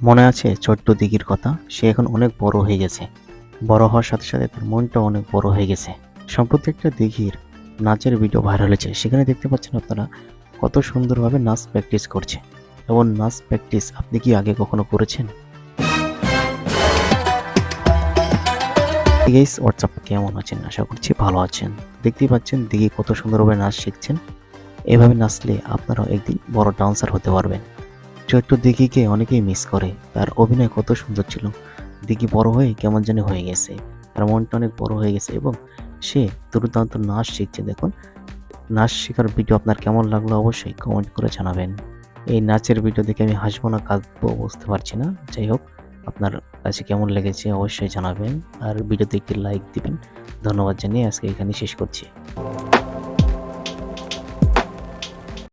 মনে আছে ছোট্ট দিঘির কথা? সে এখন অনেক বড় হয়ে গেছে। বড় হওয়ার সাথে সাথে তার মনটাও অনেক বড় হয়ে গেছে। সম্প্রতি একটা দিঘির নাচের ভিডিও ভাইরাল হয়েছে। সেখানে দেখতে পাচ্ছেন আপনারা কত সুন্দরভাবে নাচ প্র্যাকটিস করছে। এমন নাচ প্র্যাকটিস আপনি কি আগে কখনো করেছেন? গাইস, হোয়াটসঅ্যাপ, কেমন আছেন? আশা করছি ভালো আছেন। দেখতেই পাচ্ছেন দিঘি কত সুন্দরভাবে নাচ শিখছেন। এভাবে নাচলে আপনারাও একদিন বড় ডান্সার হতে পারবেন। ছোট্ট দিঘিকে অনেকেই মিস করে। তার অভিনয় কত সুন্দর ছিল। দিঘি বড় হয়ে কেমন জানি হয়ে গেছে। তার মনটা অনেক বড় হয়ে গেছে এবং সে দুর্দান্ত নাচ শিখছে। দেখুন, নাচ শেখার ভিডিও আপনার কেমন লাগলো অবশ্যই কমেন্ট করে জানাবেন। এই নাচের ভিডিও দেখে আমি হাসবো না কাঁদবো বুঝতে পারছি না। যাই হোক, আপনার কাছে কেমন লেগেছে অবশ্যই জানাবেন। আর ভিডিওতে একটি লাইক দিবেন। ধন্যবাদ জানিয়ে আজকে এখানে শেষ করছি।